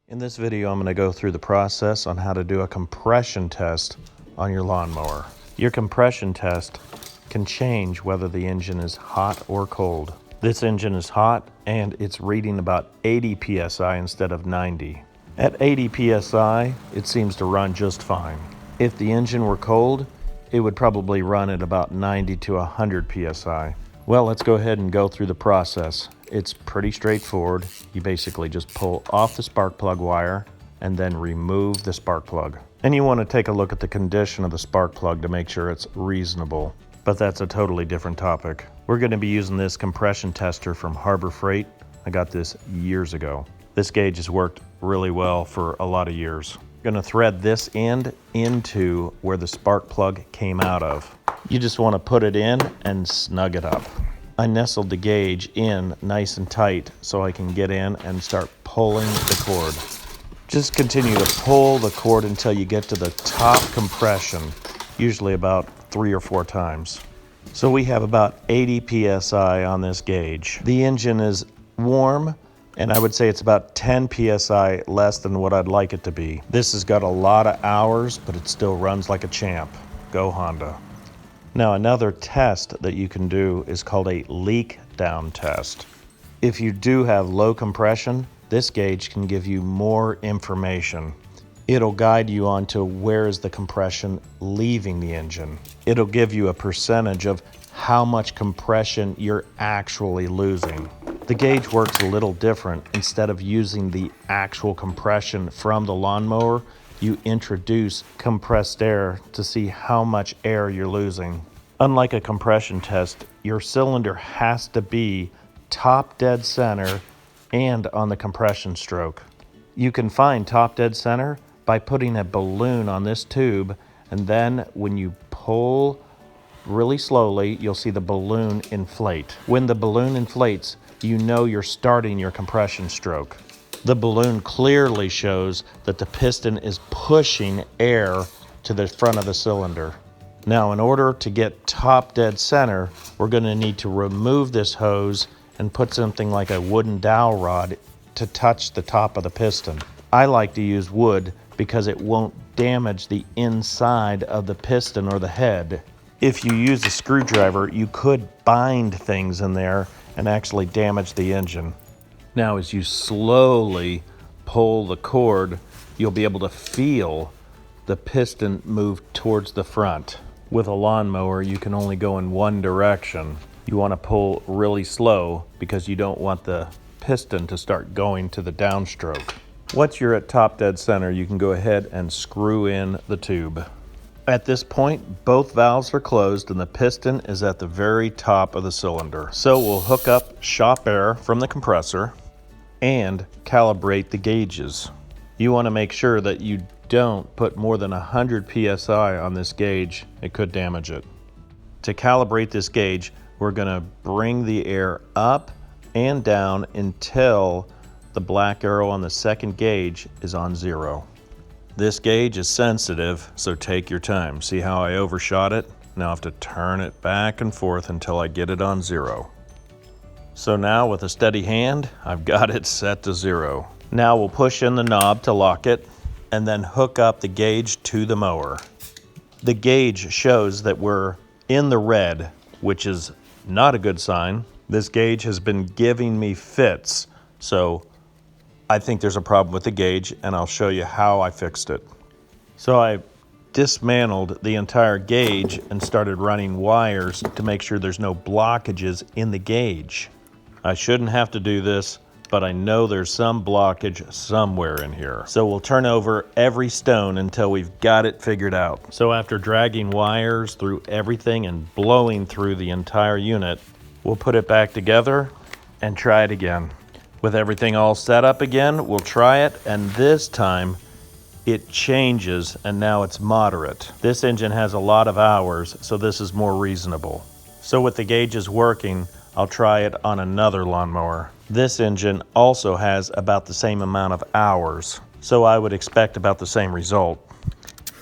In this video, I'm going to go through the process on how to do a compression test on your lawnmower. Your compression test can change whether the engine is hot or cold. This engine is hot and it's reading about 80 psi instead of 90. At 80 psi, it seems to run just fine. If the engine were cold, it would probably run at about 90 to 100 psi. Well, let's go ahead and go through the process. It's pretty straightforward. You basically just pull off the spark plug wire and then remove the spark plug. And you want to take a look at the condition of the spark plug to make sure it's reasonable. But that's a totally different topic. We're going to be using this compression tester from Harbor Freight. I got this years ago. This gauge has worked really well for a lot of years. I'm going to thread this end into where the spark plug came out of. You just want to put it in and snug it up. I nestled the gauge in nice and tight so I can get in and start pulling the cord. Just continue to pull the cord until you get to the top compression, usually about 3 or 4 times. So we have about 80 psi on this gauge. The engine is warm, and I would say it's about 10 psi less than what I'd like it to be. This has got a lot of hours, but it still runs like a champ. Go Honda. Now, another test that you can do is called a leak down test. If you do have low compression, this gauge can give you more information. It'll guide you on to where is the compression leaving the engine. It'll give you a percentage of how much compression you're actually losing. The gauge works a little different. Instead of using the actual compression from the lawnmower, you introduce compressed air to see how much air you're losing. Unlike a compression test, your cylinder has to be top dead center and on the compression stroke. You can find top dead center by putting a balloon on this tube, and then when you pull really slowly, you'll see the balloon inflate. When the balloon inflates, you know you're starting your compression stroke. The balloon clearly shows that the piston is pushing air to the front of the cylinder. Now, in order to get top dead center, we're going to need to remove this hose and put something like a wooden dowel rod to touch the top of the piston. I like to use wood because it won't damage the inside of the piston or the head. If you use a screwdriver, you could bind things in there and actually damage the engine. Now, as you slowly pull the cord, you'll be able to feel the piston move towards the front. With a lawnmower, you can only go in one direction. You want to pull really slow because you don't want the piston to start going to the downstroke. Once you're at top dead center, you can go ahead and screw in the tube. At this point, both valves are closed and the piston is at the very top of the cylinder. So we'll hook up shop air from the compressor and calibrate the gauges. You want to make sure that you don't put more than 100 psi on this gauge. It could damage it. To calibrate this gauge, we're going to bring the air up and down until the black arrow on the second gauge is on 0. This gauge is sensitive, so take your time. See how I overshot it? Now I have to turn it back and forth until I get it on 0. So now with a steady hand, I've got it set to 0. Now we'll push in the knob to lock it and then hook up the gauge to the mower. The gauge shows that we're in the red, which is not a good sign. This gauge has been giving me fits, so I think there's a problem with the gauge, and I'll show you how I fixed it. So I dismantled the entire gauge and started running wires to make sure there's no blockages in the gauge. I shouldn't have to do this, but I know there's some blockage somewhere in here. So we'll turn over every stone until we've got it figured out. So after dragging wires through everything and blowing through the entire unit, we'll put it back together and try it again. With everything all set up again, we'll try it, and this time it changes and now it's moderate. This engine has a lot of hours, so this is more reasonable. So with the gauges working, I'll try it on another lawnmower. This engine also has about the same amount of hours, so I would expect about the same result.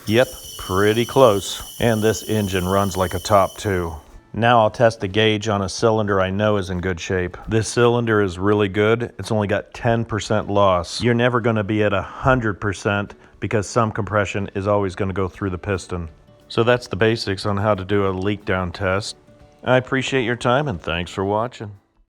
Yep, pretty close. And this engine runs like a top too. Now I'll test the gauge on a cylinder I know is in good shape. This cylinder is really good. It's only got 10% loss. You're never going to be at 100% because some compression is always going to go through the piston. So that's the basics on how to do a leak down test. I appreciate your time and thanks for watching.